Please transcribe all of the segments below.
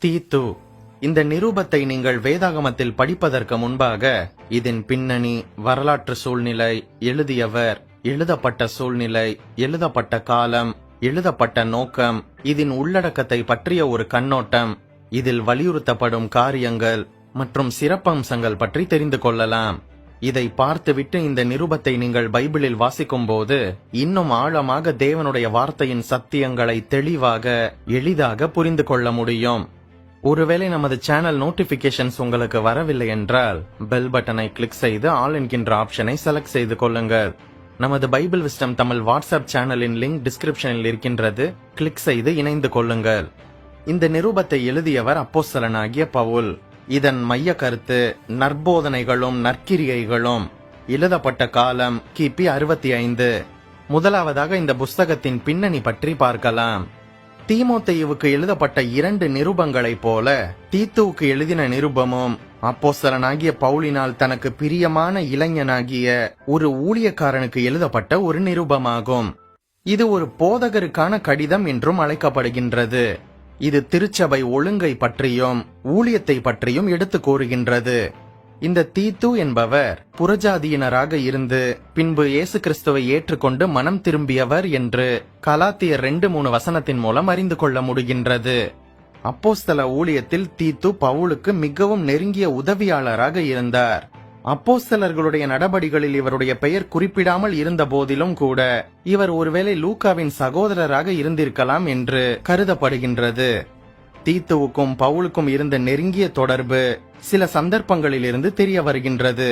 தீத்து. இந்த நிருபத்தை நீங்கள் வேதாகமத்தில் படிப்பதற்கு முன்பாக இதன் பின்னணி, வரலாற்று சூழ்நிலை, எழுதியவர், எழுதப்பட்ட சூழ்நிலை, எழுதப்பட்ட காலம், எழுதப்பட்ட நோக்கம், இதன் உள்ளடக்கத்தை பற்றிய ஒரு கண்ணோட்டம், இதில் வலியுறுத்தப்படும் காரியங்கள் மற்றும் சிறப்பம்சங்கள் பற்றி தெரிந்து கொள்ளலாம். இதை பார்த்துவிட்டு இந்த நிருபத்தை நீங்கள் பைபிளில் வாசிக்கும் போது இன்னும் ஆழமாக தேவனுடைய வார்த்தையின் சத்தியங்களை தெளிவாக, எளிதாக புரிந்து கொள்ள முடியும். ஒருவேளை நமது சேனல் நோட்டிபிகேஷன்ஸ் உங்களுக்கு வரவில்லை என்றால் பெல் பட்டனை கிளிக் செய்து ஆல் என்கின்ற ஆப்ஷனை செலக்ட் செய்து கொள்ளுங்கள். நமது பைபிள் விஸ்டம் தமிழ் வாட்ஸ்அப் சேனலின் லிங்க் டிஸ்கிரிப்ஷனில் இருக்கின்றது, கிளிக் செய்து இணைந்து கொள்ளுங்கள். இந்த நிருபத்தை எழுதியவர் அப்போஸ்தலனாகிய பவுல். இதன் மைய கருத்து நற்போதனைகளும் நற்கிரியைகளும். எழுதப்பட்ட காலம் கிபி 65. முதலாவதாக இந்த புஸ்தகத்தின் பின்னணி பற்றி பார்க்கலாம். தீமோத்தேயுவுக்கு எழுதப்பட்ட 2 நிருபங்களைப் போல தீத்துவுக்கு எழுதின நிருபமும் அப்போஸ்தலனாகிய பவுலினால் தனக்கு பிரியமான இளைஞனாகிய ஒரு ஊழியக்காரனுக்கு எழுதப்பட்ட ஒரு நிருபமாகும். இது ஒரு போதகருக்கான கடிதம் என்றும் அழைக்கப்படுகின்றது. இது திருச்சபை ஒழுங்கை பற்றியும் ஊழியத்தை பற்றியும் எடுத்து கூறுகின்றது. இந்த தீத்து என்பவர் புறஜாதியினராக இருந்து பின்பு இயேசு கிறிஸ்துவை ஏற்றுக்கொண்டு மனம் திரும்பியவர் என்று கலாத்தியர் 2:3 வசனத்தின் மூலம் அறிந்து கொள்ள முடிகின்றது. அப்போஸ்தல ஊழியத்தில் தீத்து பவுலுக்கு மிகவும் நெருங்கிய உதவியாளராக இருந்தார். அப்போஸ்தலர்களுடைய நடபடிகளில் இவருடைய பெயர் குறிப்பிடாமல் இருந்த போதிலும் கூட இவர் ஒருவேளை லூக்காவின் சகோதரராக இருந்திருக்கலாம் என்று கருதப்படுகின்றது. தீத்துவுக்கும் பவுலுக்கும் இருந்த நெருங்கிய தொடர்பு சில சந்தர்ப்பங்களில் இருந்து தெரிய வருகின்றது.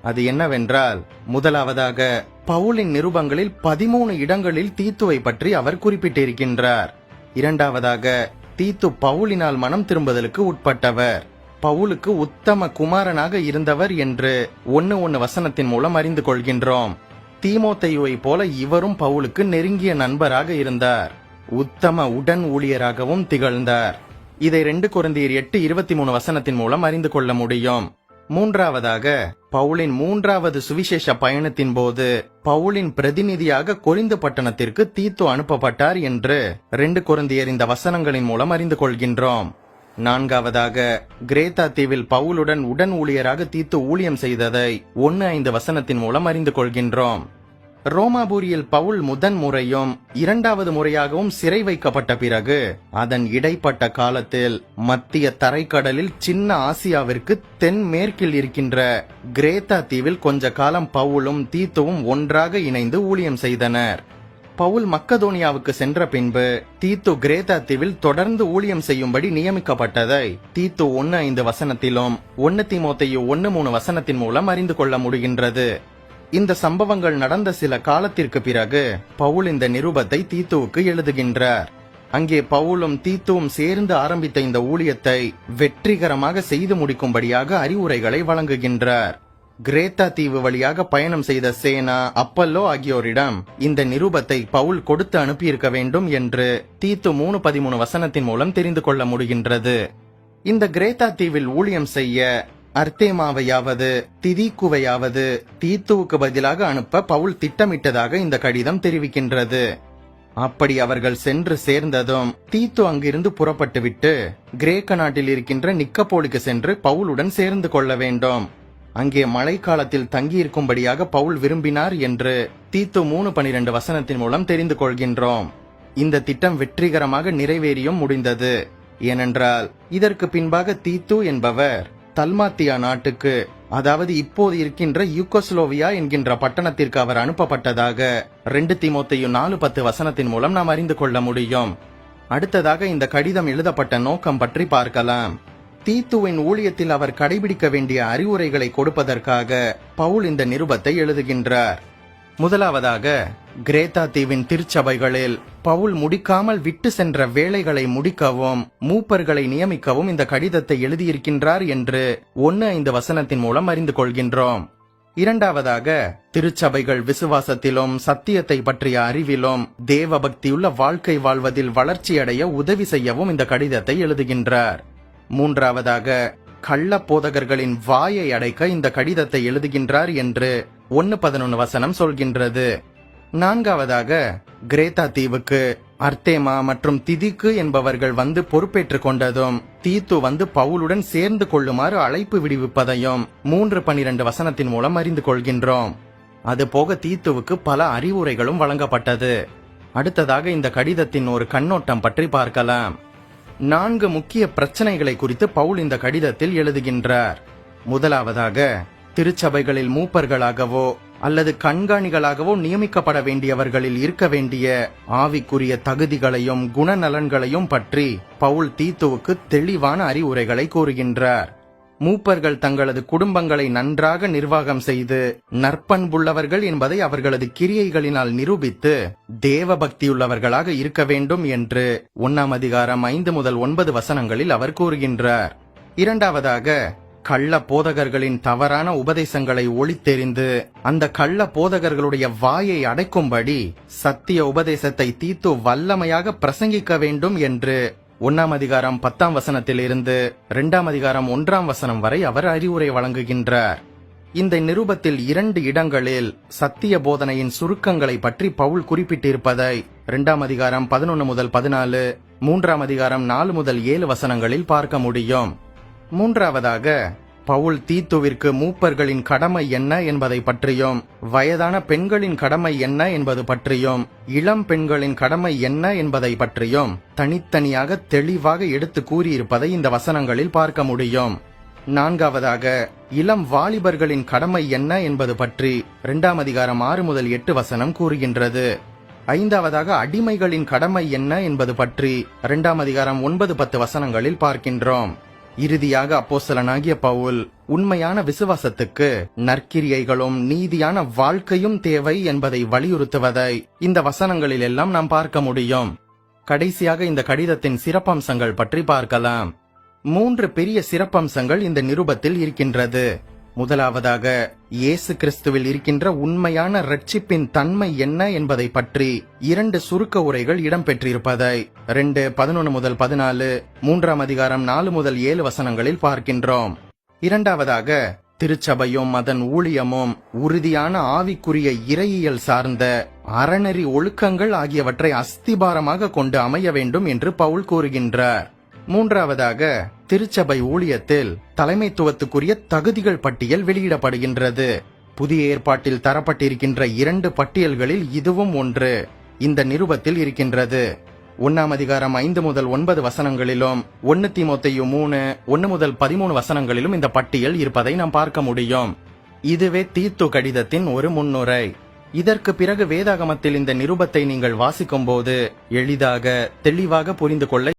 அது என்னவென்றால், முதலாவதாக பவுலின் நிருபங்களில் 13 இடங்களில் தீத்துவை பற்றி அவர் குறிப்பிட்டிருக்கின்றார். இரண்டாவதாக, தீத்து பவுலினால் மனம் திரும்புதலுக்கு உட்பட்டவர், பவுலுக்கு உத்தம குமாரனாக இருந்தவர் என்று 1:1 வசனத்தின் மூலம் அறிந்து கொள்கின்றோம். தீமோத்தேயுவை போல இவரும் பவுலுக்கு நெருங்கிய நண்பராக இருந்தார், உத்தம உடன் ஊழியராகவும் திகழ்ந்தார். இதை 2 கொரிந்தியர் 8:23 வசனத்தின் மூலம் அறிந்து கொள்ள முடியும். மூன்றாவதாக, பவுலின் 3வது சுவிசேஷ பயணத்தின் போது பவுலின் பிரதிநிதியாக கொரிந்து பட்டணத்திற்கு தீத்து அனுப்பப்பட்டார் என்று 2 கொரிந்தியர் இந்த வசனங்களின் மூலம் அறிந்து கொள்கின்றோம். நான்காவதாக, கிரேத்தா தீவில் பவுலுடன் உடன் ஊழியராக தீத்து ஊழியம் செய்ததை 1:5 வசனத்தின் மூலம் அறிந்து கொள்கின்றோம். ரோமாபுரியில் பவுல் முதன் முறையும் 2வது முறையாகவும் சிறை வைக்கப்பட்ட பிறகு அதன் இடைப்பட்ட காலத்தில் மத்திய தரைக்கடலில் சின்ன ஆசியாவிற்கு தென்மேற்கில் இருக்கின்ற கிரேத்தா தீவில் கொஞ்ச காலம் பவுலும் தீத்துவும் ஒன்றாக இணைந்து ஊழியம் செய்தனர். பவுல் மக்கதோனியாவுக்கு சென்ற பின்பு தீத்து கிரேத்தா தீவில் தொடர்ந்து ஊழியம் செய்யும்படி நியமிக்கப்பட்டதை தீத்து 1:5 வசனத்திலும் 1 தீமோத்தேயு 1:3 வசனத்தின் மூலம் அறிந்து கொள்ள முடிகின்றது. இந்த சம்பவங்கள் நடந்த சில காலத்திற்கு பிறகு பவுல் இந்த நிருபத்தை தீத்துவுக்கு எழுதுகின்றார். அங்கே பவுலும் தீத்துவும் சேர்ந்து ஆரம்பித்த இந்த ஊழியத்தை வெற்றிகரமாக செய்து முடிக்கும்படியாக அறிவுரைகளை வழங்குகின்றார். கிரேத்தா தீவு வழியாக பயணம் செய்த சேனா, அப்பல்லோ ஆகியோரிடம் இந்த நிருபத்தை பவுல் கொடுத்து அனுப்பியிருக்க வேண்டும் என்று தீத்து 3:13 வசனத்தின் மூலம் தெரிந்து கொள்ள முடிகின்றது. இந்த கிரேத்தா தீவில் ஊழியம் செய்ய அர்த்தேமாவையாவது திதிக்குவையாவது தீத்துவுக்கு பதிலாக அனுப்ப பவுல் திட்டமிட்டதாக இந்த கடிதம் தெரிவிக்கின்றது. அப்படி அவர்கள் சென்று சேர்ந்ததும் தீத்து அங்கிருந்து புறப்பட்டுவிட்டு கிரேக்க நாட்டில் இருக்கின்ற நிக்கப்போலிக்கு சென்று பவுலுடன் சேர்ந்து கொள்ள வேண்டும். அங்கே மழைக்காலத்தில் தங்கியிருக்கும்படியாக பவுல் விரும்பினார் என்று தீத்து 3:12 வசனத்தின் மூலம் தெரிந்து கொள்கின்றோம். இந்த திட்டம் வெற்றிகரமாக நிறைவேறியும் முடிந்தது. ஏனென்றால் இதற்கு பின்பாக தீத்து என்பவர் தல்மாத்தியா நாட்டுக்கு, அதாவது இப்போது இருக்கின்ற யூகோஸ்லோவியா என்கின்ற பட்டணத்திற்கு அவர் அனுப்பப்பட்டதாக 2 தீமோத்தேயு 4:10 வசனத்தின் மூலம் நாம் அறிந்து கொள்ள முடியும். அடுத்ததாக இந்த கடிதம் எழுதப்பட்ட நோக்கம் பற்றி பார்க்கலாம். தீத்துவின் ஊழியத்தில் அவர் கடைபிடிக்க வேண்டிய அறிவுரைகளை கொடுப்பதற்காக பவுல் இந்த நிருபத்தை எழுதுகின்றார். முதலாவதாக, கிரேத்தா தீவின் திருச்சபைகளில் பவுல் முடிக்காமல் விட்டு சென்ற வேலைகளை முடிக்கவும் மூப்பர்களை நியமிக்கவும் இந்த கடிதத்தை எழுதியிருக்கின்றார் என்று 1:5 வசனத்தின் மூலம் அறிந்து கொள்கின்றோம். இரண்டாவதாக, திருச்சபைகள் விசுவாசத்திலும் சத்தியத்தை பற்றிய அறிவிலும் தேவபக்தியுள்ள வாழ்க்கை வாழ்வதில் வளர்ச்சியடைய உதவி செய்யவும் இந்த கடிதத்தை எழுதுகின்றார். மூன்றாவதாக, கள்ள போதகர்களின் வாயை அடைக்க இந்த கடிதத்தை எழுதுகின்றார் என்று 1:11 வசனம் சொல்கின்றது. நான்காவதாக, கிரேத்தா தீவுக்கு அர்த்தேமா மற்றும் திதிக்கு என்பவர்கள் வந்து பொறுப்பேற்றுக் கொண்டதும் தீத்து வந்து பவுலுடன் சேர்ந்து கொள்ளுமாறு அழைப்பு விடுவிப்பதையும் 3:12 வசனத்தின் மூலம் அறிந்து கொள்கின்றோம். அதுபோக தீத்துவுக்கு பல அறிவுரைகளும் வழங்கப்பட்டது. அடுத்ததாக இந்த கடிதத்தின் ஒரு கண்ணோட்டம் பற்றி பார்க்கலாம். 4 முக்கிய பிரச்சனைகளை குறித்து பவுல் இந்த கடிதத்தில் எழுதுகின்றார். முதலாவதாக, திருச்சபைகளில் மூப்பர்களாகவோ அல்லது கண்காணிகளாகவோ நியமிக்கப்பட வேண்டியவர்களில் இருக்க வேண்டிய ஆவிக்குரிய தகுதிகளையும் குணநலன்களையும் பற்றி பவுல் தீத்துவுக்கு தெளிவான அறிவுரைகளை கூறுகின்றார். மூப்பர்கள் தங்களது குடும்பங்களை நன்றாக நிர்வாகம் செய்து நற்பண்புள்ளவர்கள் என்பதை அவர்களது கிரியைகளினால் நிரூபித்து தேவ பக்தியுள்ளவர்களாக இருக்க வேண்டும் என்று 1 அதிகாரம் 5 முதல் 9 வசனங்களில் அவர் கூறுகின்றார். இரண்டாவதாக, கள்ள போதகர்களின் தவறான உபதேசங்களை ஒளித்தெரிந்து அந்த கள்ள போதகர்களுடைய வாயை அடைக்கும்படி சத்திய உபதேசத்தை தீத்து வல்லமையாக பிரசங்கிக்க வேண்டும் என்று 1 அதிகாரம் 10 வசனத்திலிருந்து 2 அதிகாரம் 1 வசனம் வரை அவர் அறிவுரை வழங்குகின்றார். இந்த நிருபத்தில் 2 இடங்களில் சத்திய போதனையின் சுருக்கங்களை பற்றி பவுல் குறிப்பிட்டிருப்பதை 2 அதிகாரம் 11 முதல் 14, 3 அதிகாரம் 4 முதல் 7 வசனங்களில் பார்க்க முடியும். மூன்றாவதாக, பவுல் தீத்துவிற்கு மூப்பர்களின் கடமை என்ன என்பதை பற்றியும், வயதான பெண்களின் கடமை என்ன என்பது பற்றியும், இளம் பெண்களின் கடமை என்ன என்பதை பற்றியும் தனித்தனியாக தெளிவாக எடுத்து கூறியிருப்பதை இந்த வசனங்களில் பார்க்க முடியும். நான்காவதாக, இளம் வாலிபர்களின் கடமை என்ன என்பது பற்றி 2 அதிகாரம் 6 முதல் 8 வசனம் கூறுகின்றது. ஐந்தாவதாக, அடிமைகளின் கடமை என்ன என்பது பற்றி 2 அதிகாரம் 9-10 வசனங்களில் பார்க்கின்றோம். இறுதியாக அப்போஸ்தலனாகிய பவுல் உண்மையான விசுவாசத்துக்கு நற்கிரியைகளும் நீதியான வாழ்க்கையும் தேவை என்பதை வலியுறுத்துவதை இந்த வசனங்களில் எல்லாம் நாம் பார்க்க முடியும். கடைசியாக இந்த கடிதத்தின் சிறப்பம்சங்கள் பற்றி பார்க்கலாம். 3 பெரிய சிறப்பம்சங்கள் இந்த நிருபத்தில் இருக்கின்றது. முதலாவதாக, இயேசு கிறிஸ்துவில் இருக்கின்ற உண்மையான இரட்சிப்பின் தன்மை என்ன என்பதை பற்றி 2 சுருக்க உரைகள் இடம்பெற்றிருப்பதை 2:11 முதல் 14, 3 அதிகாரம் 4 முதல் 7 வசனங்களில் பார்க்கின்றோம். இரண்டாவதாக, திருச்சபையும் அதன் ஊழியமும் உறுதியான ஆவிக்குரிய இறையியல் சார்ந்த அறநெறி ஒழுக்கங்கள் ஆகியவற்றை அஸ்திபாரமாக கொண்டு அமைய வேண்டும் என்று பவுல் கூறுகின்றார். மூன்றாவதாக, திருச்சபை ஊழியத்தில் தலைமைத்துவத்துக்குரிய தகுதிகள் பட்டியல் வெளியிடப்படுகின்றது. புதிய ஏற்பாட்டில் தரப்பட்டிருக்கின்ற 2 பட்டியல்களில் இதுவும் ஒன்று இந்த நிருபத்தில் இருக்கின்றது. 1 அதிகாரம் 5 முதல் 9 வசனங்களிலும் 1 தீமோத்தேயு 3, 1 முதல் 13 வசனங்களிலும் இந்த பட்டியல் இருப்பதை நாம் பார்க்க முடியும். இதுவே தீத்து கடிதத்தின் ஒரு முன்னுரை. இதற்கு பிறகு வேதாகமத்தில் இந்த நிருபத்தை நீங்கள் வாசிக்கும் போது எளிதாக தெளிவாக புரிந்து கொள்ள